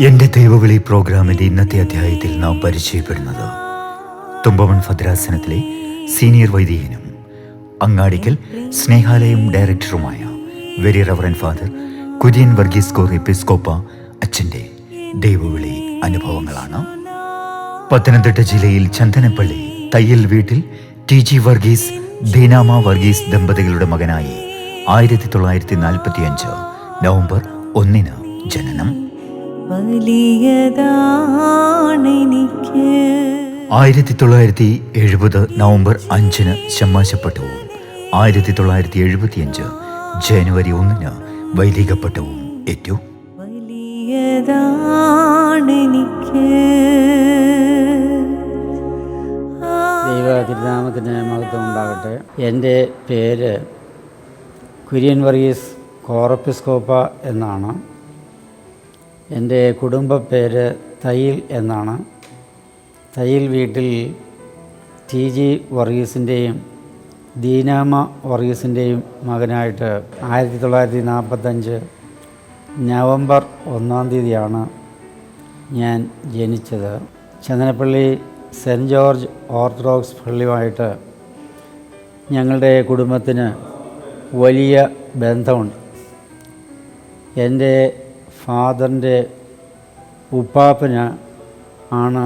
എന്റെ ദൈവവിളി പ്രോഗ്രാമിന്റെ ഇന്നത്തെ അധ്യായത്തിൽ നാം പരിചയപ്പെടുന്നത് തുമ്പമൺ ഭദ്രാസനത്തിലെ സീനിയർ വൈദികനും അങ്ങാടിക്കൽ സ്നേഹാലയം ഡയറക്ടറുമായ very reverend father Kurian Varghese Cor Episcopa അച്ഛൻ്റെ ദൈവവിളി അനുഭവങ്ങളാണ്. പത്തനംതിട്ട ജില്ലയിൽ ചന്ദനപ്പള്ളി തയ്യൽ വീട്ടിൽ TG വർഗീസ് ദീനാമ വർഗീസ് ദമ്പതികളുടെ മകനായി 1945 നവംബർ 1 ജനനം. 1970 നവംബർ 5 ശമ്മാശപ്പട്ടവും 1975 ജനുവരി 1 വൈദികപ്പട്ടവും ഏറ്റു. ദൈവ തിരുനാമത്തിന് മഹത്വം ഉണ്ടാകട്ടെ. എൻ്റെ പേര് കുര്യൻ വർഗീസ് കോർ എപ്പിസ്കോപ്പ എന്നാണ്. എൻ്റെ കുടുംബ പേര് തയ്യിൽ എന്നാണ്. തയ്യിൽ വീട്ടിൽ TG വർഗീസിൻ്റെയും ദീനാമ വർഗീസിൻ്റെയും മകനായിട്ട് 1945 നവംബർ 1 ഞാൻ ജനിച്ചത്. ചന്ദനപ്പള്ളി സെൻറ്റ് ജോർജ് ഓർത്തഡോക്സ് പള്ളിയുമായിട്ട് ഞങ്ങളുടെ കുടുംബത്തിന് വലിയ ബന്ധമുണ്ട്. എൻ്റെ ഫാദറിൻ്റെ ഉപ്പാപ്പന് ആണ്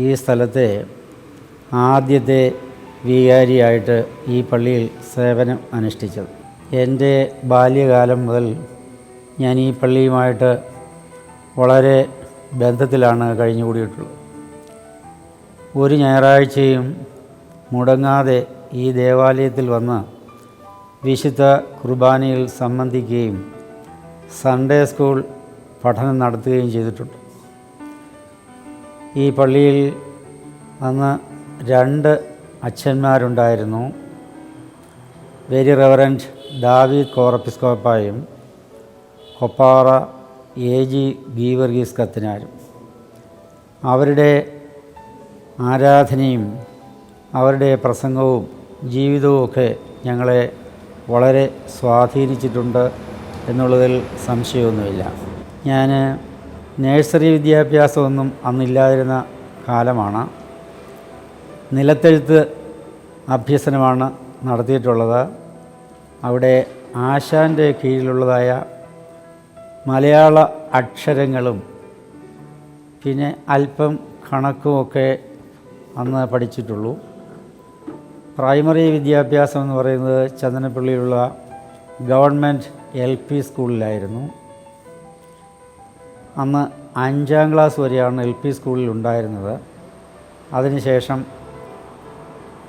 ഈ സ്ഥലത്തെ ആദ്യത്തെ വികാരിയായിട്ട് ഈ പള്ളിയിൽ സേവനം അനുഷ്ഠിച്ചത്. എൻ്റെ ബാല്യകാലം മുതൽ ഞാൻ ഈ പള്ളിയുമായിട്ട് വളരെ ബന്ധത്തിലാണ് കഴിഞ്ഞുകൂടിയിട്ടുള്ളത്. ഒരു ഞായറാഴ്ചയും മുടങ്ങാതെ ഈ ദേവാലയത്തിൽ വന്ന് വിശുദ്ധ കുർബാനയിൽ സംബന്ധിക്കുകയും സൺഡേ സ്കൂൾ പഠനം നടത്തുകയും ചെയ്തിട്ടുണ്ട്. ഈ പള്ളിയിൽ അന്ന് 2 അച്ഛന്മാരുണ്ടായിരുന്നു. വെരി റവറൻഡ് ദാവീദ് കോർ എപ്പിസ്കോപ്പായും കൊപ്പാറ AG ഗീവർഗീസ് കത്തനാരും. അവരുടെ ആരാധനയും അവരുടെ പ്രസംഗവും ജീവിതവും ഒക്കെ ഞങ്ങളെ വളരെ സ്വാധീനിച്ചിട്ടുണ്ട് എന്നുള്ളതിൽ സംശയമൊന്നുമില്ല. ഞാൻ നഴ്സറി വിദ്യാഭ്യാസമൊന്നും അന്നില്ലാതിരുന്ന കാലമാണ്. നിലത്തെഴുത്ത് അഭ്യസനമാണ് നടത്തിയിട്ടുള്ളത്. അവിടെ ആശാൻ്റെ കീഴിലുള്ളതായ മലയാള അക്ഷരങ്ങളും പിന്നെ അല്പം കണക്കുമൊക്കെ അന്ന് പഠിച്ചിട്ടുള്ളൂ. പ്രൈമറി വിദ്യാഭ്യാസം എന്ന് പറയുന്നത് ചന്ദനപ്പള്ളിയിലുള്ള ഗവൺമെൻറ് LP സ്കൂളിലായിരുന്നു. അന്ന് 5ാം ക്ലാസ് വരെയാണ് LP സ്കൂളിൽ ഉണ്ടായിരുന്നത്. അതിനുശേഷം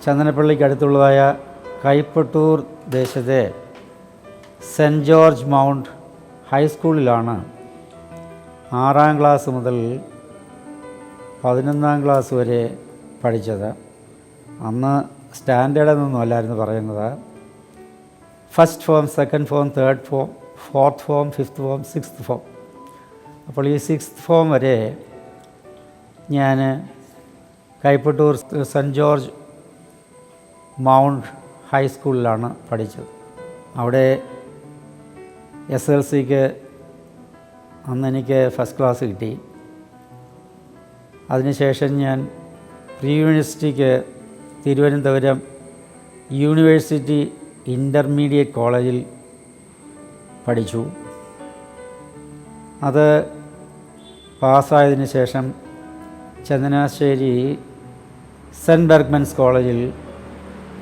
ചന്ദനപ്പള്ളിക്ക് അടുത്തുള്ളതായ കൈപ്പട്ടൂർ ദേശത്തെ സെൻറ്റ് ജോർജ് മൗണ്ട് ഹൈസ്കൂളിലാണ് 6ാം ക്ലാസ് മുതൽ 11ാം ക്ലാസ് വരെ പഠിച്ചത്. അന്ന് സ്റ്റാൻഡേർഡെന്നൊന്നും അല്ലായിരുന്നു പറയുന്നത്. First form, second form, third form, fourth form, fifth form, sixth form. അപ്പോൾ ഈ 6th ഫോം വരെ ഞാൻ കൈപ്പട്ടൂർ സെൻറ്റ് ജോർജ് മൗണ്ട് ഹൈസ്കൂളിലാണ് പഠിച്ചത്. അവിടെ SLCക്ക് അന്ന് എനിക്ക് ഫസ്റ്റ് ക്ലാസ് കിട്ടി. അതിനുശേഷം ഞാൻ പ്രീ യൂണിവേഴ്സിറ്റിക്ക് തിരുവനന്തപുരം യൂണിവേഴ്സിറ്റി ഇൻ്റർമീഡിയറ്റ് കോളേജിൽ പഠിച്ചു. അത് പാസ്സായതിനു ശേഷം ചങ്ങനാശ്ശേരി സെൻറ്റ് ബെർഗ്മൻസ് കോളേജിൽ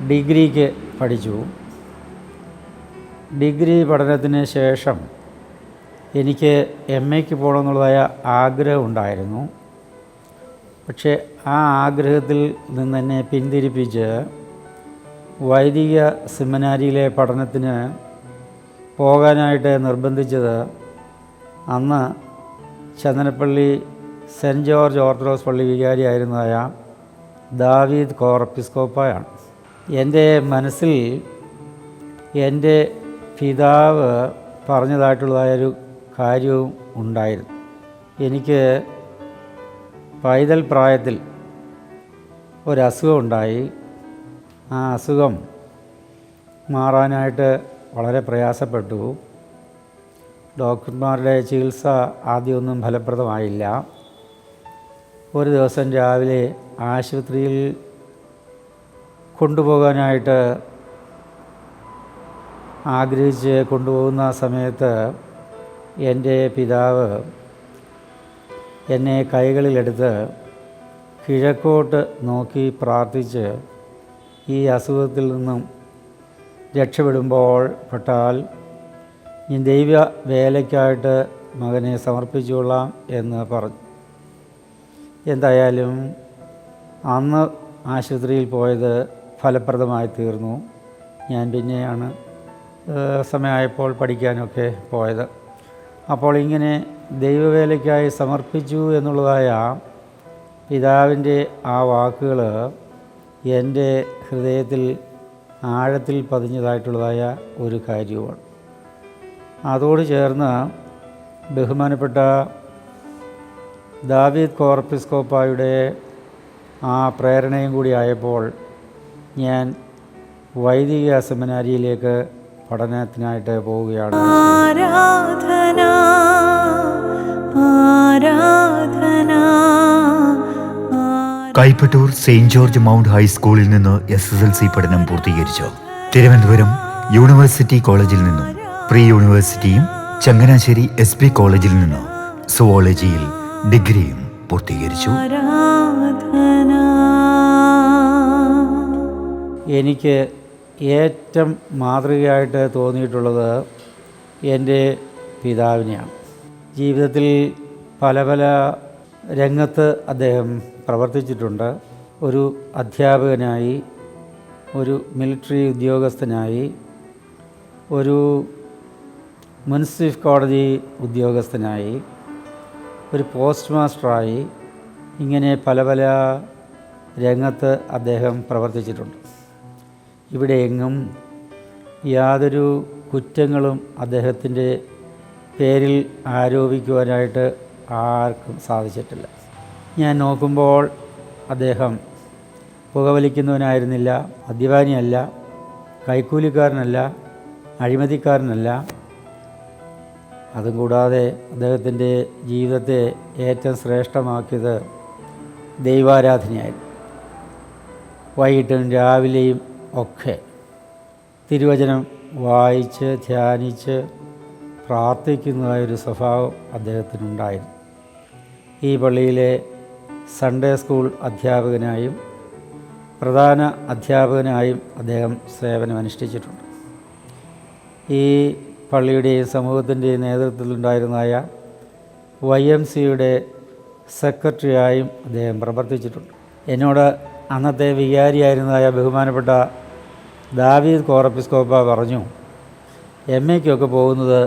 ഡിഗ്രിക്ക് പഠിച്ചു. ഡിഗ്രി പഠനത്തിന് ശേഷം എനിക്ക് MAക്ക് പോകണമെന്നുള്ളതായ ആഗ്രഹമുണ്ടായിരുന്നു. പക്ഷേ ആ ആഗ്രഹത്തിൽ നിന്ന് എന്നെ പിന്തിരിപ്പിച്ച് വൈദിക സെമിനാരിയിലെ പഠനത്തിന് പോകാനായിട്ട് നിർബന്ധിച്ചത് അന്ന് ചന്ദനപ്പള്ളി സെൻറ്റ് ജോർജ് ഓർത്തഡോക്സ് പള്ളി വികാരിയായിരുന്നതായ ദാവീദ് കോർ എപ്പിസ്കോപ്പയാണ്. എൻ്റെ മനസ്സിൽ എൻ്റെ പിതാവ് പറഞ്ഞതായിട്ടുള്ളതായൊരു കാര്യവും ഉണ്ടായിരുന്നു. എനിക്ക് പൈതൽ പ്രായത്തിൽ ഒരസുഖമുണ്ടായി. ആ അസുഖം മാറാനായിട്ട് വളരെ പ്രയാസപ്പെട്ടു. ഡോക്ടർമാരുടെ ചികിത്സ ആദ്യമൊന്നും ഫലപ്രദമായില്ല. ഒരു ദിവസം രാവിലെ ആശുപത്രിയിൽ കൊണ്ടുപോകാനായിട്ട് ആഗ്രഹിച്ച് കൊണ്ടുപോകുന്ന സമയത്ത് എൻ്റെ പിതാവ് എന്നെ കൈകളിലെടുത്ത് കിഴക്കോട്ട് നോക്കി പ്രാർത്ഥിച്ച് ഈ അസുഖത്തിൽ നിന്നും രക്ഷപ്പെട്ടാൽ ഞാൻ ദൈവ വേലയ്ക്കായിട്ട് മകനെ സമർപ്പിച്ചുകൊള്ളാം എന്ന് പറഞ്ഞു. എന്തായാലും അന്ന് ആശുപത്രിയിൽ പോയത് ഫലപ്രദമായി തീർന്നു. ഞാൻ പിന്നെയാണ് സമയമായപ്പോൾ പഠിക്കാനൊക്കെ പോയത്. അപ്പോൾ ഇങ്ങനെ ദൈവവേലയ്ക്കായി സമർപ്പിച്ചു എന്നുള്ളതായ പിതാവിൻ്റെ ആ വാക്കുകൾ എൻ്റെ ഹൃദയത്തിൽ ആഴത്തിൽ പതിഞ്ഞതായിട്ടുള്ളതായ ഒരു കാര്യവുമാണ്. അതോട് ചേർന്ന് ബഹുമാനപ്പെട്ട ദാവീദ് കോർപ്പിസ്കോപ്പായുടെ ആ പ്രേരണയും കൂടി ആയപ്പോൾ ഞാൻ വൈദിക സെമിനാരിയിലേക്ക് പഠനത്തിനായിട്ട് പോവുകയാണ്. ആരാധന ആരാധന. കൈപ്പറ്റൂർ സെയിൻറ് ജോർജ് മൗണ്ട് ഹൈസ്കൂളിൽ നിന്ന് SSLC പഠനം പൂർത്തീകരിച്ചു. തിരുവനന്തപുരം യൂണിവേഴ്സിറ്റി കോളേജിൽ നിന്നും പ്രീ യൂണിവേഴ്സിറ്റിയും ചങ്ങനാശ്ശേരി SP കോളേജിൽ നിന്ന് സുവോളജിയിൽ ഡിഗ്രിയും പൂർത്തീകരിച്ചു. എനിക്ക് ഏറ്റവും മാതൃകയായിട്ട് തോന്നിയിട്ടുള്ളത് എൻ്റെ പിതാവിനെയാണ്. ജീവിതത്തിൽ പല പല രംഗത്ത് അദ്ദേഹം പ്രവർത്തിച്ചിട്ടുണ്ട്. ഒരു അധ്യാപകനായി, ഒരു മിലിറ്ററി ഉദ്യോഗസ്ഥനായി, ഒരു മുനിസിപ്പൽ കോടതി ഉദ്യോഗസ്ഥനായി, ഒരു പോസ്റ്റ് മാസ്റ്ററായി, ഇങ്ങനെ പല പല രംഗത്ത് അദ്ദേഹം പ്രവർത്തിച്ചിട്ടുണ്ട്. ഇവിടെയെങ്ങും യാതൊരു കുറ്റങ്ങളും അദ്ദേഹത്തിൻ്റെ പേരിൽ ആരോപിക്കുവാനായിട്ട് ആർക്കും സാധിച്ചിട്ടില്ല. ഞാൻ നോക്കുമ്പോൾ അദ്ദേഹം പുകവലിക്കുന്നവനായിരുന്നില്ല, മദ്യപാനിയല്ല, കൈക്കൂലിക്കാരനല്ല, അഴിമതിക്കാരനല്ല. അതും കൂടാതെ അദ്ദേഹത്തിൻ്റെ ജീവിതത്തെ ഏറ്റവും ശ്രേഷ്ഠമാക്കിയത് ദൈവാരാധനയായിരുന്നു. വൈകിട്ടും രാവിലെയും ഒക്കെ തിരുവചനം വായിച്ച് ധ്യാനിച്ച് പ്രാർത്ഥിക്കുന്നതായൊരു സ്വഭാവം അദ്ദേഹത്തിനുണ്ടായിരുന്നു. ഈ പള്ളിയിലെ സൺഡേ സ്കൂൾ അധ്യാപകനായും പ്രധാന അധ്യാപകനായും അദ്ദേഹം സേവനമനുഷ്ഠിച്ചിട്ടുണ്ട്. ഈ പള്ളിയുടെയും സമൂഹത്തിൻ്റെയും നേതൃത്വത്തിലുണ്ടായിരുന്നതായ YMCയുടെ സെക്രട്ടറിയായും അദ്ദേഹം പ്രവർത്തിച്ചിട്ടുണ്ട്. എന്നോട് അന്നത്തെ വികാരിയായിരുന്നതായ ബഹുമാനപ്പെട്ട ദാവീദ് കോർപ്പിസ്കോപ്പ പറഞ്ഞു, MAക്കൊക്കെ പോകുന്നത്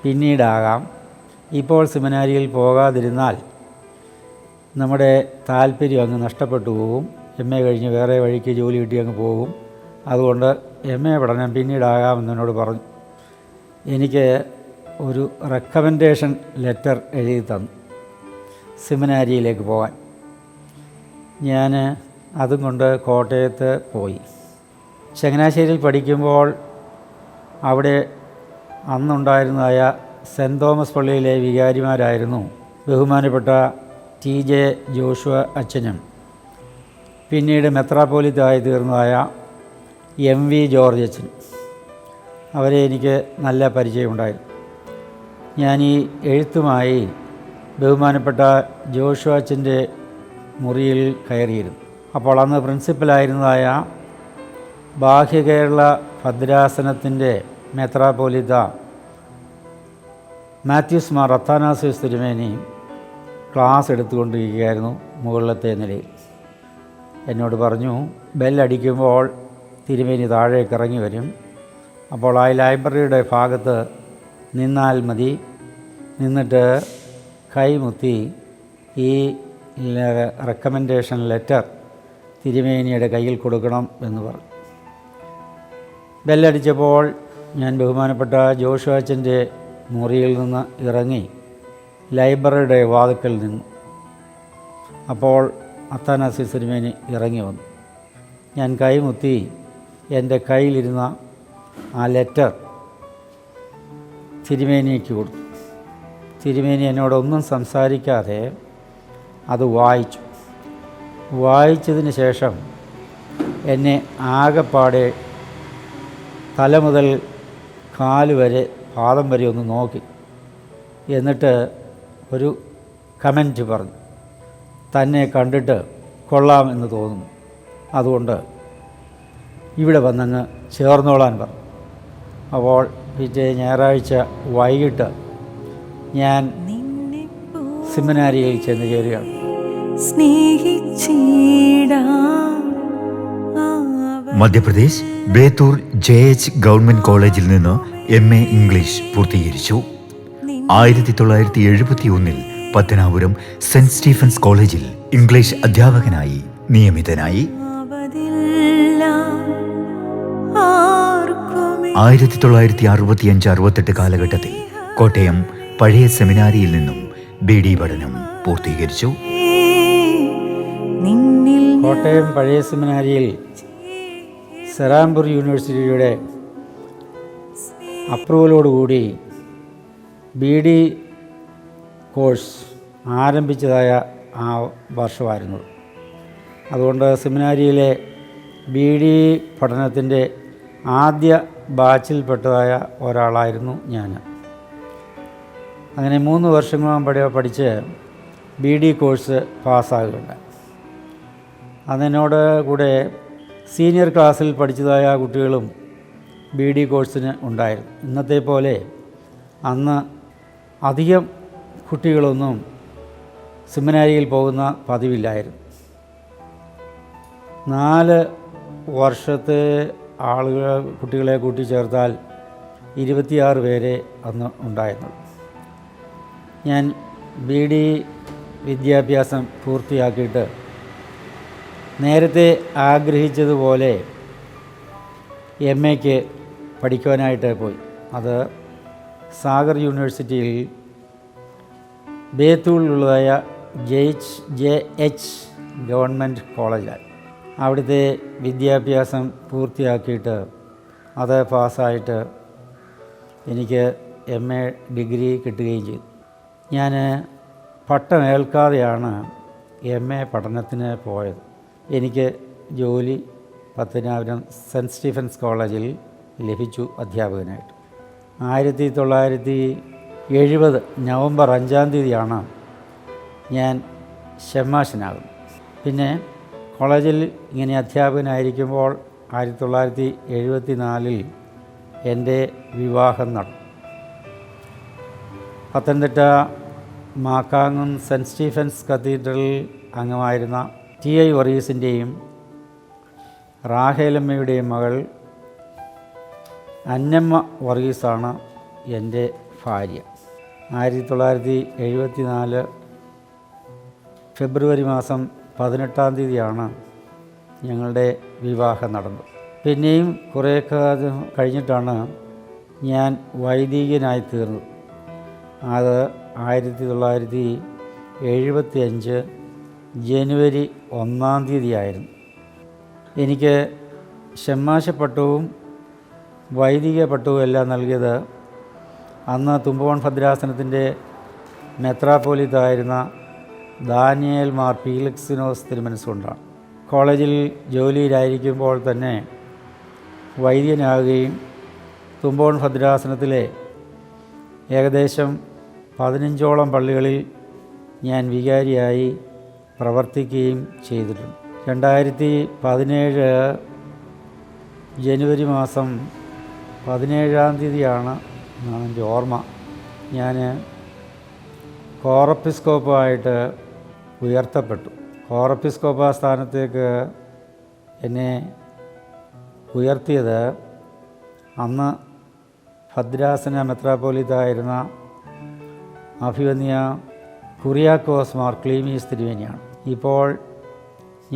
പിന്നീടാകാം, ഇപ്പോൾ സെമിനാരിയിൽ പോകാതിരുന്നാൽ നമ്മുടെ താല്പര്യം അങ്ങ് നഷ്ടപ്പെട്ടു പോകും, MA കഴിഞ്ഞ് വേറെ വഴിക്ക് ജോലി കിട്ടി അങ്ങ് പോകും, അതുകൊണ്ട് MA പഠനം പിന്നീടാകാമെന്നോട് പറഞ്ഞു. എനിക്ക് ഒരു റെക്കമെൻഡേഷൻ ലെറ്റർ എഴുതി തന്നു സെമിനാരിയിലേക്ക് പോകാൻ. ഞാൻ അതും കൊണ്ട് കോട്ടയത്ത് പോയി. ചങ്ങനാശ്ശേരിയിൽ പഠിക്കുമ്പോൾ അവിടെ അന്നുണ്ടായിരുന്നതായ സെൻറ്റ് തോമസ് പള്ളിയിലെ വികാരിമാരായിരുന്നു ബഹുമാനപ്പെട്ട TJ ജോഷുവ അച്ഛനും പിന്നീട് മെത്രാപ്പോലിത്തായി തീർന്നതായ MV ജോർജ് അച്ഛനും. അവരെ എനിക്ക് നല്ല പരിചയമുണ്ടായിരുന്നു. ഞാൻ ഈ എഴുത്തുമായി ബഹുമാനപ്പെട്ട ജോഷുവ അച്ഛൻ്റെ മുറിയിൽ കയറിയിരുന്നു. അപ്പോൾ അന്ന് പ്രിൻസിപ്പലായിരുന്നതായ ബാഹ്യകേരള ഭദ്രാസനത്തിൻ്റെ മെത്രാപ്പോലിത്ത മാത്യൂസ് മാർ അത്താനാസിയോസ് തിരുമേനി ക്ലാസ് എടുത്തുകൊണ്ടിരിക്കുകയായിരുന്നു മുകളിലത്തെ നിലയിൽ. എന്നോട് പറഞ്ഞു, ബെല്ലടിക്കുമ്പോൾ തിരുമേനി താഴേക്ക് ഇറങ്ങി വരും, അപ്പോൾ ആ ലൈബ്രറിയുടെ ഭാഗത്ത് നിന്നാൽ മതി, നിന്നിട്ട് കൈമുത്തി ഈ റെക്കമെൻഡേഷൻ ലെറ്റർ തിരുമേനിയുടെ കയ്യിൽ കൊടുക്കണം എന്ന് പറഞ്ഞു. ബെല്ലടിച്ചപ്പോൾ ഞാൻ ബഹുമാനപ്പെട്ട ജോഷു അച്ഛൻ്റെ മുറിയിൽ നിന്ന് ഇറങ്ങി ലൈബ്രറിയുടെ വാതിക്കൽ നിന്നു. അപ്പോൾ അത്താനാസിസ് തിരുമേനി ഇറങ്ങി വന്നു. ഞാൻ കൈമുത്തി എൻ്റെ കയ്യിലിരുന്ന ആ ലെറ്റർ തിരുമേനിക്ക് കൊടുത്തു. തിരുമേനി എന്നോടൊന്നും സംസാരിക്കാതെ അത് വായിച്ചു. വായിച്ചതിന് ശേഷം എന്നെ ആകെപ്പാടെ തല മുതൽ കാല് വരെ പാദം വരെ ഒന്ന് നോക്കി. എന്നിട്ട് ഒരു കമൻറ്റ് പറഞ്ഞു. തന്നെ കണ്ടിട്ട് കൊള്ളാം എന്ന് തോന്നുന്നു, അതുകൊണ്ട് ഇവിടെ വന്നങ്ങ് ചേർന്നോളാൻ പറഞ്ഞു. അപ്പോൾ പിറ്റേ ഞായറാഴ്ച വൈകിട്ട് ഞാൻ സെമിനാരിയിൽ ചെന്ന് ചേരുകയാണ്. മധ്യപ്രദേശ് ബേത്തൂർ JH ഗവൺമെന്റ് കോളേജിൽ നിന്ന് MA ഇംഗ്ലീഷ് പൂർത്തീകരിച്ചു. 1971 പത്തനാപുരം സെന്റ് സ്റ്റീഫൻസ് കോളേജിൽ ഇംഗ്ലീഷ് അധ്യാപകനായി നിയമിതനായി. 1965-68 കാലഘട്ടത്തിൽ കോട്ടയം പഴയ സെമിനാരിയിൽ നിന്നും BD പഠനം പൂർത്തീകരിച്ചു. കോട്ടയം പഴയ സെമിനാരിയിൽ സെറാംപൂർ യൂണിവേഴ്സിറ്റിയുടെ അപ്രൂവലോടുകൂടി BD കോഴ്സ് ആരംഭിച്ചതായ ആ വർഷമായിരുന്നു. അതുകൊണ്ട് സെമിനാരിയിലെ BD പഠനത്തിൻ്റെ ആദ്യ ബാച്ചിൽപ്പെട്ടതായ ഒരാളായിരുന്നു ഞാൻ. അങ്ങനെ 3 വർഷങ്ങളോളം പഠിച്ച് BD കോഴ്സ് പാസ്സാകുകയുണ്ടായി. അതിനോട് കൂടെ സീനിയർ ക്ലാസ്സിൽ പഠിച്ചതായ കുട്ടികളും BD കോഴ്സിന് ഉണ്ടായിരുന്നു. ഇന്നത്തെ പോലെ അന്ന് അധികം കുട്ടികളൊന്നും സെമിനാരിയിൽ പോകുന്ന പതിവില്ലായിരുന്നു. 4 വർഷത്തെ കുട്ടികളെ കൂട്ടിച്ചേർത്താൽ 26 പേരെ അന്ന് ഉണ്ടായിരുന്നു. ഞാൻ BD വിദ്യാഭ്യാസം പൂർത്തിയാക്കിയിട്ട് നേരത്തെ ആഗ്രഹിച്ചതുപോലെ MAക്ക് പഠിക്കുവാനായിട്ട് പോയി. അത് സാഗർ യൂണിവേഴ്സിറ്റിയിൽ ബേത്തൂളിലുള്ളതായ JH ഗവൺമെൻറ് കോളേജിലായി. അവിടുത്തെ വിദ്യാഭ്യാസം പൂർത്തിയാക്കിയിട്ട് അത് പാസ്സായിട്ട് എനിക്ക് MA ഡിഗ്രി കിട്ടുകയും ചെയ്തു. ഞാൻ പട്ടമേൽക്കാതെയാണ് MA പഠനത്തിന് പോയത്. എനിക്ക് ജോലി പത്തനാപുരം സെൻറ്റ് സ്റ്റീഫൻസ് കോളേജിൽ ലഭിച്ചു അധ്യാപകനായിട്ട്. 1970 നവംബർ 5-ാം തീയതിയാണ് ഞാൻ ഷമ്മാശനാകുന്നത്. പിന്നെ കോളേജിൽ ഇങ്ങനെ അധ്യാപകനായിരിക്കുമ്പോൾ 1974 എൻ്റെ വിവാഹം നടന്നു. പത്തനംതിട്ട മാക്കാങ്ങും സെൻറ്റ് സ്റ്റീഫൻസ് കത്തീഡ്രലിൽ അംഗമായിരുന്ന TI വർഗീസിൻ്റെയും റാഹേലമ്മയുടെയും മകൾ അന്നമ്മ വർഗീസാണ് എൻ്റെ ഭാര്യ. 1974 ഫെബ്രുവരി മാസം 18-ാം തീയതിയാണ് ഞങ്ങളുടെ വിവാഹം നടന്നത്. പിന്നെയും കുറേ കാലം കഴിഞ്ഞിട്ടാണ് ഞാൻ വൈദികനായി തീർന്നത്. അത് 1975 ജനുവരി 1-ാം തീയതിയായിരുന്നു. എനിക്ക് ഷമ്മാശപ്പട്ടവും വൈദിക പട്ടവും എല്ലാം നൽകിയത് അന്ന് തുമ്പവൺ ഭദ്രാസനത്തിൻ്റെ മെത്രാപ്പോലിത്തായിരുന്ന ദാനിയേൽ മാർ പീലക്സിനോസ് തിരുമനസ് കൊണ്ടാണ്. കോളേജിൽ ജോലിയിലായിരിക്കുമ്പോൾ തന്നെ വൈദികനാകുകയും തുമ്പവൺ ഭദ്രാസനത്തിലെ ഏകദേശം 15ഓളം പള്ളികളിൽ ഞാൻ വികാരിയായി പ്രവർത്തിക്കുകയും ചെയ്തിട്ടുണ്ട്. 2017 ജനുവരി മാസം 17-ാം തീയതിയാണ് എൻ്റെ ഓർമ്മ, ഞാൻ കോറപ്പിസ്കോപ്പായിട്ട് ഉയർത്തപ്പെട്ടു. കോറപ്പിസ്കോപ്പ സ്ഥാനത്തേക്ക് എന്നെ ഉയർത്തിയത് അന്ന് ഭദ്രാസന മെത്രാപ്പോലിത്തായിരുന്ന അഭിവന്യ കുറിയാക്കോസ് മാർ ക്ലീമീസ് തിരുവേനിയാണ്. ഇപ്പോൾ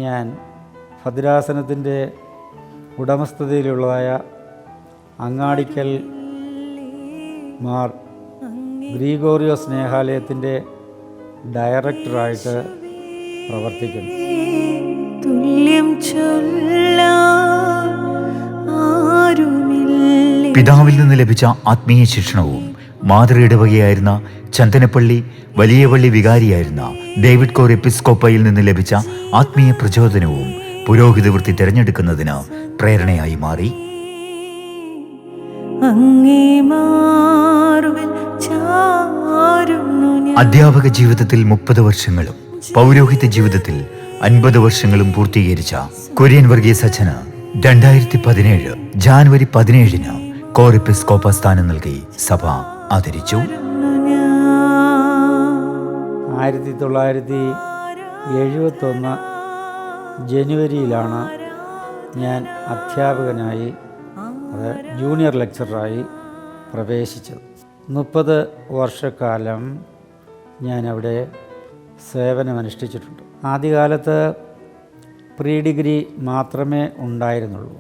ഞാൻ ഭദ്രാസനത്തിൻ്റെ ഉടമസ്ഥതയിലുള്ളതായ അങ്ങാടിക്കൽ മാർ ഗ്രിഗോറിയോസ് സ്നേഹാലയത്തിൻ്റെ ഡയറക്ടറായിട്ട് പ്രവർത്തിക്കുന്നു. തുല്യം ചൊല്ലാൻ ആരുമില്ല. പിതാവിൽ നിന്ന് ലഭിച്ച ആത്മീയ ശിക്ഷണവും മാതൃ ഇടവകയായിരുന്ന ചന്ദനപ്പള്ളി വലിയ പള്ളി വികാരിയായിരുന്ന ഡേവിഡ് കോർ എപ്പിസ്കോപ്പയിൽ നിന്ന് ലഭിച്ച ആത്മീയ പ്രചോദനവും പുരോഹിത വൃത്തി തിരഞ്ഞെടുക്കുന്നതിന് പ്രേരണയായി മാറി. അങ്ങേ മാർവിൽ ചാരുന്നു ഞാൻ. അധ്യാപക ജീവിതത്തിൽ 30 വർഷങ്ങളും പൗരോഹിത്യ ജീവിതത്തിൽ 50 വർഷങ്ങളും പൂർത്തീകരിച്ച കുര്യൻ വർഗീസ് അച്ഛന് 2017 ജാനുവരി 17 കോർ എപ്പിസ്കോപ്പ സ്ഥാനം നൽകി സഭ ആദരിച്ചു. 1971 ജനുവരിയിലാണ് ഞാൻ അധ്യാപകനായി, അത് ജൂനിയർ ലെക്ചറായി പ്രവേശിച്ചത്. 30 വർഷക്കാലം ഞാൻ അവിടെ സേവനമനുഷ്ഠിച്ചിട്ടുണ്ട്. ആദ്യകാലത്ത് പ്രീ ഡിഗ്രി മാത്രമേ ഉണ്ടായിരുന്നുള്ളൂ.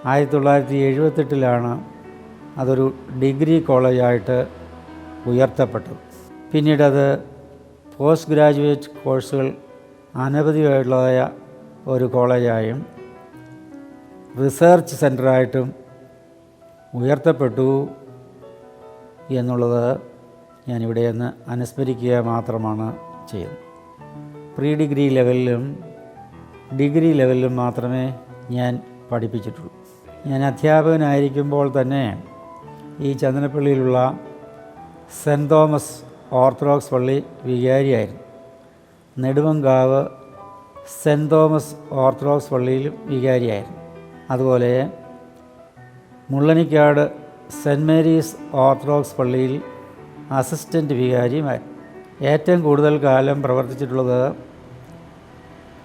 1978 അതൊരു ഡിഗ്രി കോളേജായിട്ട് ഉയർത്തപ്പെട്ടത്. പിന്നീടത് പോസ്റ്റ് ഗ്രാജുവേറ്റ് കോഴ്സുകൾ അനവധിയായിട്ടുള്ളതായ ഒരു കോളേജായും റിസർച്ച് സെൻ്ററായിട്ടും ഉയർത്തപ്പെട്ടു എന്നുള്ളത് ഞാനിവിടെ നിന്ന് അനുസ്മരിക്കുക മാത്രമാണ് ചെയ്യുന്നത്. പ്രീ ഡിഗ്രി ലെവലിലും ഡിഗ്രി ലെവലിലും മാത്രമേ ഞാൻ പഠിപ്പിച്ചിട്ടുള്ളൂ. ഞാൻ അധ്യാപകനായിരിക്കുമ്പോൾ തന്നെ ഈ ചന്ദനപ്പള്ളിയിലുള്ള സെൻറ്റ് തോമസ് ഓർത്തഡോക്സ് പള്ളി വികാരിയായിരുന്നു. നെടുമങ്കാവ് സെൻറ്റ് തോമസ് ഓർത്തഡോക്സ് പള്ളിയിലും വികാരിയായിരുന്നു. അതുപോലെ മുള്ളനിക്കാട് സെൻറ്റ് മേരീസ് ഓർത്തഡോക്സ് പള്ളിയിൽ അസിസ്റ്റൻ്റ് വികാരിയുമായിരുന്നു. ഏറ്റവും കൂടുതൽ കാലം പ്രവർത്തിച്ചിട്ടുള്ളത്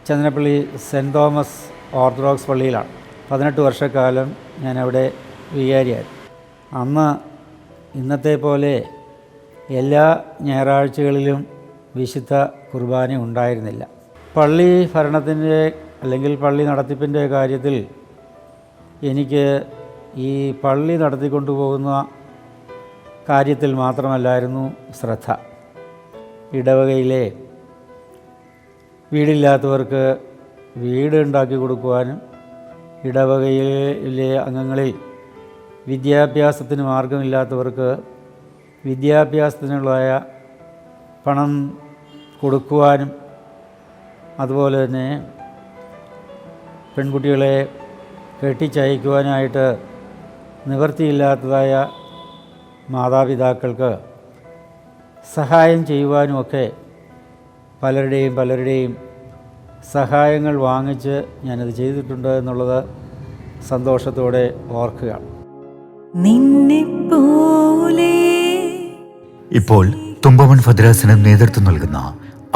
ചന്ദനപ്പള്ളി സെൻറ്റ് തോമസ് ഓർത്തഡോക്സ് പള്ളിയിലാണ്. 18 വർഷക്കാലം ഞാനവിടെ വികാരിയായിരുന്നു. അന്ന് ഇന്നത്തെ പോലെ എല്ലാ ഞായറാഴ്ചകളിലും വിശുദ്ധ കുർബാന ഉണ്ടായിരുന്നില്ല. പള്ളി ഭരണത്തിൻ്റെ അല്ലെങ്കിൽ പള്ളി നടത്തിപ്പിൻ്റെ കാര്യത്തിൽ എനിക്ക് ഈ പള്ളി നടത്തിക്കൊണ്ടുപോകുന്ന കാര്യത്തിൽ മാത്രമല്ലായിരുന്നു ശ്രദ്ധ. ഇടവകയിലെ വീടില്ലാത്തവർക്ക് വീട് ഉണ്ടാക്കി കൊടുക്കുവാനും ഇടവകയിലെ അംഗങ്ങളിൽ വിദ്യാഭ്യാസത്തിന് മാർഗമില്ലാത്തവർക്ക് വിദ്യാഭ്യാസത്തിനുള്ളതായ പണം കൊടുക്കുവാനും അതുപോലെ തന്നെ പെൺകുട്ടികളെ കെട്ടിച്ചയക്കുവാനായിട്ട് നിവൃത്തിയില്ലാത്തതായ മാതാപിതാക്കൾക്ക് സഹായം ചെയ്യുവാനുമൊക്കെ പലരുടെയും സഹായങ്ങൾ വാങ്ങിച്ച് ഞാനത് ചെയ്തിട്ടുണ്ട് എന്നുള്ളത് സന്തോഷത്തോടെ ഓർക്കുകയാണ്. നിന്നെപ്പോലെ ഇപ്പോൾ തുമ്പമൺ ഭദ്രാസനം നേതൃത്വം നൽകുന്ന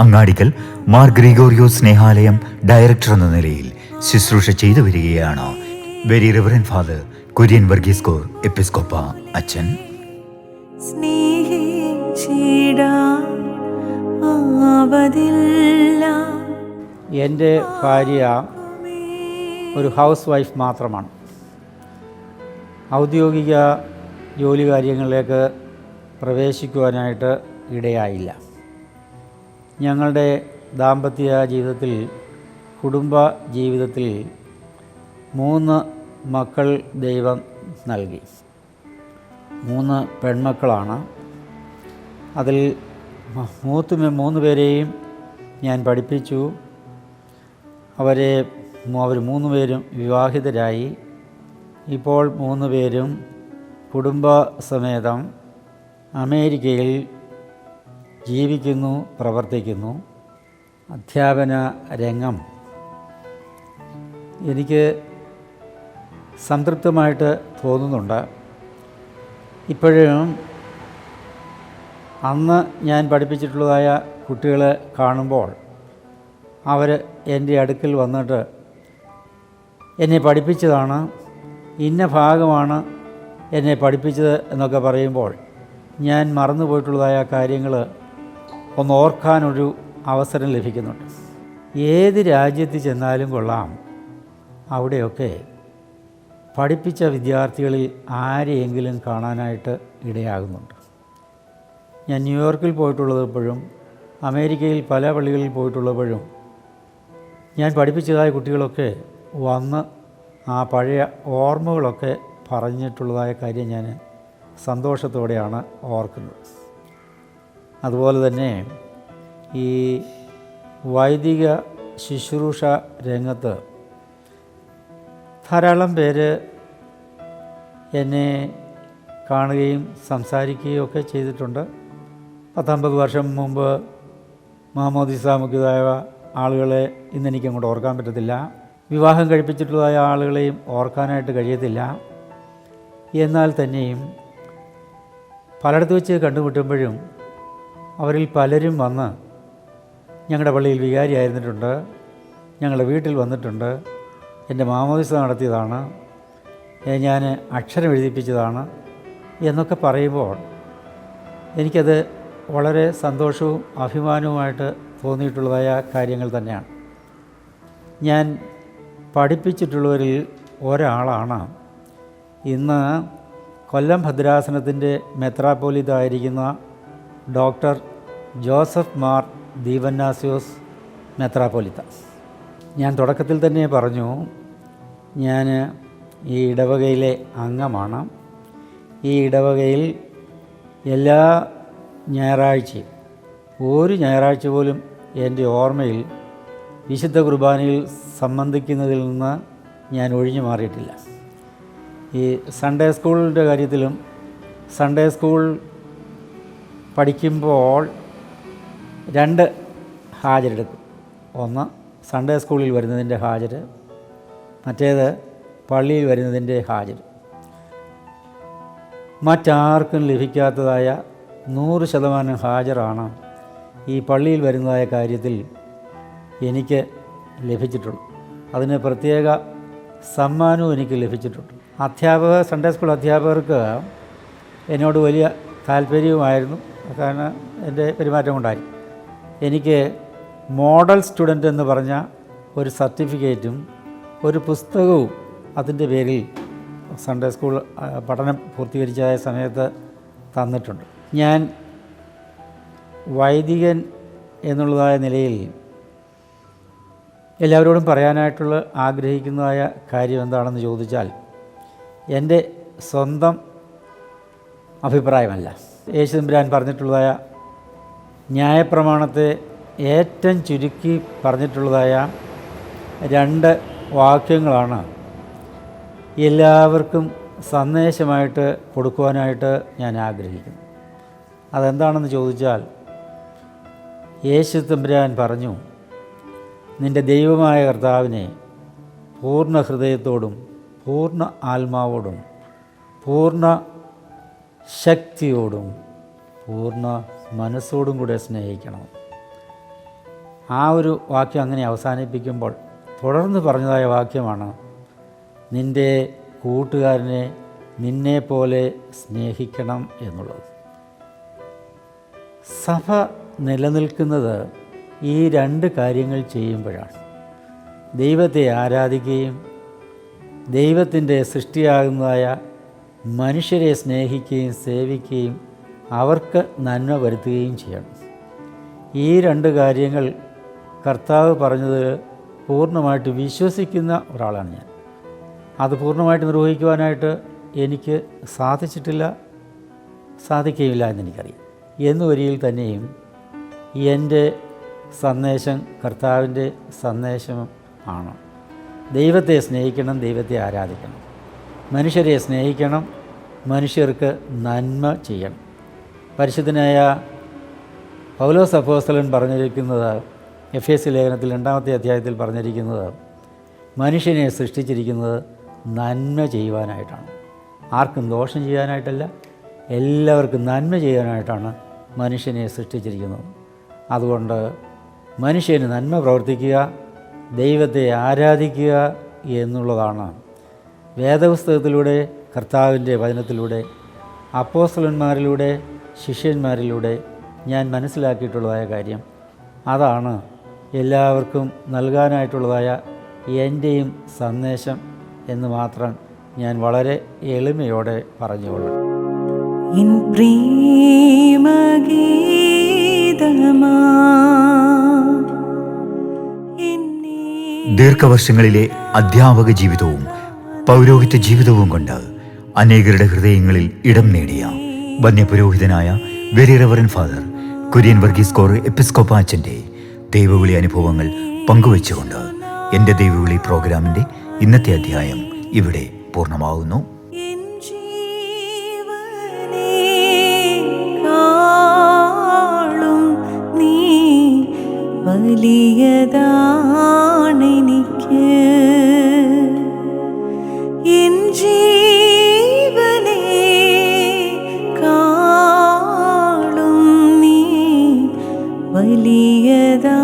അങ്ങാടിക്കൽ മാർ ഗ്രിഗോറിയോസ് സ്നേഹാലയം ഡയറക്ടർ എന്ന നിലയിൽ ശുശ്രൂഷ ചെയ്തു വരികയാണ് very reverend father Kurian Varghese Cor Episcopa അച്ഛൻ. സ്നേഹിച്ചിടാൻ ആവതില്ല. എൻ്റെ ഭാര്യ ഒരു ഹൗസ് വൈഫ് മാത്രമാണ്. ഔദ്യോഗിക ജോലി കാര്യങ്ങളിലേക്ക് പ്രവേശിക്കുവാനായിട്ട് ഇടയായില്ല. ഞങ്ങളുടെ ദാമ്പത്യ ജീവിതത്തിൽ, കുടുംബ ജീവിതത്തിൽ 3 മക്കൾ ദൈവം നൽകി. 3 പെൺമക്കളാണ്. അതിൽ മൂത്ത 3 പേരെയും ഞാൻ പഠിപ്പിച്ചു. അവർ 3 പേരും വിവാഹിതരായി. ഇപ്പോൾ 3 പേരും കുടുംബസമേതം അമേരിക്കയിൽ ജീവിക്കുന്നു, പ്രവർത്തിക്കുന്നു. അധ്യാപന രംഗം എനിക്ക് സംതൃപ്തമായിട്ട് തോന്നുന്നുണ്ട്. ഇപ്പോഴും അന്ന് ഞാൻ പഠിപ്പിച്ചിട്ടുള്ളതായ കുട്ടികളെ കാണുമ്പോൾ അവർ എൻ്റെ അടുക്കൽ വന്നിട്ട് എന്നെ പഠിപ്പിച്ചതാണ്, ഇന്ന ഭാഗമാണ് എന്നെ പഠിപ്പിച്ചത് എന്നൊക്കെ പറയുമ്പോൾ ഞാൻ മറന്നുപോയിട്ടുള്ളതായ കാര്യങ്ങൾ ഒന്ന് ഓർക്കാനൊരു അവസരം ലഭിക്കുന്നുണ്ട്. ഏത് രാജ്യത്ത് ചെന്നാലും കൊള്ളാം, അവിടെയൊക്കെ പഠിപ്പിച്ച വിദ്യാർത്ഥികളിൽ ആരെയെങ്കിലും കാണാനായിട്ട് ഇടയാകുന്നുണ്ട്. ഞാൻ ന്യൂയോർക്കിൽ പോയിട്ടുള്ളപ്പോഴും അമേരിക്കയിൽ പല പള്ളികളിൽ പോയിട്ടുള്ളപ്പോഴും ഞാൻ പഠിപ്പിച്ചതായ കുട്ടികളൊക്കെ വന്ന് ആ പഴയ ഓർമ്മകളൊക്കെ പറഞ്ഞിട്ടുള്ളതായ കാര്യം ഞാൻ സന്തോഷത്തോടെയാണ് ഓർക്കുന്നത്. അതുപോലെ തന്നെ ഈ വൈദിക ശുശ്രൂഷ രംഗത്ത് ധാരാളം പേര് എന്നെ കാണുകയും സംസാരിക്കുകയും ഒക്കെ ചെയ്തിട്ടുണ്ട്. 50 വർഷം മുമ്പ് മാമോദിസ മുഖ്യതായ ആളുകളെ ഇന്നെനിക്കങ്ങോട്ട് ഓർക്കാൻ പറ്റത്തില്ല. വിവാഹം കഴിപ്പിച്ചിട്ടുള്ളതായ ആളുകളെയും ഓർക്കാനായിട്ട് കഴിയത്തില്ല. എന്നാൽ തന്നെയും പലയിടത്ത് വെച്ച് കണ്ടുമുട്ടുമ്പോഴും അവരിൽ പലരും വന്ന് ഞങ്ങളുടെ പള്ളിയിൽ വികാരിയായിരുന്നിട്ടുണ്ട്, ഞങ്ങളുടെ വീട്ടിൽ വന്നിട്ടുണ്ട്, എൻ്റെ മാമോദിസ നടത്തിയതാണ്, ഞാൻ അക്ഷരം എഴുതിപ്പിച്ചതാണ് എന്നൊക്കെ പറയുമ്പോൾ എനിക്കത് വളരെ സന്തോഷവും അഭിമാനവുമായിട്ട് തോന്നിയിട്ടുള്ളതായ കാര്യങ്ങൾ തന്നെയാണ്. ഞാൻ പഠിപ്പിച്ചിട്ടുള്ളവരിൽ ഒരാളാണ് ഇന്ന് കൊല്ലം ഭദ്രാസനത്തിൻ്റെ മെത്രാപ്പോലീത്തായിരിക്കുന്ന ഡോക്ടർ ജോസഫ് മാർ ദീവന്നാസ്യോസ് മെത്രാപ്പോലീത്ത. ഞാൻ തുടക്കത്തിൽ തന്നെ പറഞ്ഞു, ഞാൻ ഈ ഇടവകയിലെ അംഗമാണ്. ഈ ഇടവകയിൽ എല്ലാ ഞായറാഴ്ചയും ഒരു ഞായറാഴ്ച പോലും എൻ്റെ ഓർമ്മയിൽ വിശുദ്ധ കുർബാനയിൽ സംബന്ധിക്കുന്നതിൽ നിന്ന് ഞാൻ ഒഴിഞ്ഞു മാറിയിട്ടില്ല. ഈ സൺഡേ സ്കൂളിൻ്റെ കാര്യത്തിലും സൺഡേ സ്കൂൾ പഠിക്കുമ്പോൾ 2 ഹാജരെടുക്കും. ഒന്ന് സൺഡേ സ്കൂളിൽ വരുന്നതിൻ്റെ ഹാജർ, മറ്റേത് പള്ളിയിൽ വരുന്നതിൻ്റെ ഹാജർ. മറ്റാർക്കും ലഭിക്കാത്തതായ 100% ഹാജറാണ് ഈ പള്ളിയിൽ വരുന്നതായ കാര്യത്തിൽ എനിക്ക് ലഭിച്ചിട്ടുള്ളൂ. അതിന് പ്രത്യേക സമ്മാനവും എനിക്ക് ലഭിച്ചിട്ടുണ്ട്. സൺഡേ സ്കൂൾ അധ്യാപകർക്ക് എന്നോട് വലിയ താല്പര്യവുമായിരുന്നു. കാരണം എൻ്റെ പെരുമാറ്റം കൊണ്ടായി. എനിക്ക് മോഡൽ സ്റ്റുഡൻ്റ് എന്ന് പറഞ്ഞ ഒരു സർട്ടിഫിക്കറ്റും ഒരു പുസ്തകവും അതിൻ്റെ പേരിൽ സൺഡേ സ്കൂൾ പഠനം പൂർത്തീകരിച്ച സമയത്ത് തന്നിട്ടുണ്ട്. ഞാൻ വൈദികൻ എന്നുള്ളതായ നിലയിൽ എല്ലാവരോടും പറയാനായിട്ടുള്ള ആഗ്രഹിക്കുന്നതായ കാര്യം എന്താണെന്ന് ചോദിച്ചാൽ, എൻ്റെ സ്വന്തം അഭിപ്രായമല്ല. യേശുദമ്പുരാൻ പറഞ്ഞിട്ടുള്ളതായ ന്യായപ്രമാണത്തെ ഏറ്റവും ചുരുക്കി പറഞ്ഞിട്ടുള്ളതായ 2 വാക്യങ്ങളാണ് എല്ലാവർക്കും സന്ദേശമായിട്ട് കൊടുക്കുവാനായിട്ട് ഞാൻ ആഗ്രഹിക്കുന്നു. അതെന്താണെന്ന് ചോദിച്ചാൽ, യേശുദമ്പുരാൻ പറഞ്ഞു, നിൻ്റെ ദൈവമായ കർത്താവിനെ പൂർണ്ണ ഹൃദയത്തോടും പൂർണ്ണ ആത്മാവോടും പൂർണ്ണ ശക്തിയോടും പൂർണ്ണ മനസ്സോടും കൂടെ സ്നേഹിക്കണം. ആ ഒരു വാക്യം അങ്ങനെ അവസാനിപ്പിക്കുമ്പോൾ തുടർന്ന് പറഞ്ഞതായ വാക്യമാണ്, നിൻ്റെ കൂട്ടുകാരനെ നിന്നെപ്പോലെ സ്നേഹിക്കണം എന്നുള്ളത്. സഭ നിലനിൽക്കുന്നത് ഈ 2 കാര്യങ്ങൾ ചെയ്യുമ്പോഴാണ്. ദൈവത്തെ ആരാധിക്കുകയും ദൈവത്തിൻ്റെ സൃഷ്ടിയാകുന്നതായ മനുഷ്യരെ സ്നേഹിക്കുകയും സേവിക്കുകയും അവർക്ക് നന്മ വരുത്തുകയും ചെയ്യണം. ഈ 2 കാര്യങ്ങൾ കർത്താവ് പറഞ്ഞത് പൂർണ്ണമായിട്ട് വിശ്വസിക്കുന്ന ഒരാളാണ് ഞാൻ. അത് പൂർണ്ണമായിട്ട് നിർവഹിക്കുവാനായിട്ട് എനിക്ക് സാധിച്ചിട്ടില്ല, സാധിക്കുകയില്ല എന്നെനിക്കറിയാം. എന്ന വരിയിൽ തന്നെയും എൻ്റെ സന്ദേശം കർത്താവിൻ്റെ സന്ദേശം ആണ്. ദൈവത്തെ സ്നേഹിക്കണം, ദൈവത്തെ ആരാധിക്കണം, മനുഷ്യരെ സ്നേഹിക്കണം, മനുഷ്യർക്ക് നന്മ ചെയ്യണം. പരിശുദ്ധനായ പൗലോസ് അപ്പോസ്തലൻ പറഞ്ഞിരിക്കുന്നത്, എഫേസ്യ ലേഖനത്തിൽ 2-ാമത്തെ അധ്യായത്തിൽ പറഞ്ഞിരിക്കുന്നത്, മനുഷ്യനെ സൃഷ്ടിച്ചിരിക്കുന്നത് നന്മ ചെയ്യുവാനായിട്ടാണ്. ആർക്കും ദോഷം ചെയ്യാനായിട്ടല്ല, എല്ലാവർക്കും നന്മ ചെയ്യാനായിട്ടാണ് മനുഷ്യനെ സൃഷ്ടിച്ചിരിക്കുന്നത്. അതുകൊണ്ട് മനുഷ്യന് നന്മ പ്രവർത്തിക്കുക, ദൈവത്തെ ആരാധിക്കുക എന്നുള്ളതാണ് വേദപുസ്തകത്തിലൂടെ, കർത്താവിൻ്റെ വചനത്തിലൂടെ, അപ്പോസ്തലന്മാരിലൂടെ, ശിഷ്യന്മാരിലൂടെ ഞാൻ മനസ്സിലാക്കിയിട്ടുള്ളതായ കാര്യം. അതാണ് എല്ലാവർക്കും നൽകാനായിട്ടുള്ളതായ എൻ്റെയും സന്ദേശം എന്ന് മാത്രം ഞാൻ വളരെ എളിമയോടെ പറഞ്ഞുകൊള്ളു. എൻ പ്രേമഗീതമാ എന്നെ ദീർഘവർഷങ്ങളിലെ അധ്യാപക ജീവിതവും പൗരോഹിത്യ ജീവിതവും കൊണ്ട് അനേകരുടെ ഹൃദയങ്ങളിൽ ഇടം നേടിയ വന്യപുരോഹിതനായ very reverend father Kurian Varghese Cor Episcopa അച്ഛൻ്റെ ദൈവവിളി അനുഭവങ്ങൾ പങ്കുവെച്ചുകൊണ്ട് എൻ്റെ ദൈവവിളി പ്രോഗ്രാമിൻ്റെ ഇന്നത്തെ അധ്യായം ഇവിടെ പൂർണ്ണമാകുന്നു. എൻ ജീവനേക്കാളും നീ വലിയതാണെനിക്ക്. എൻ ജീവനേക്കാളും നീ വലിയതാ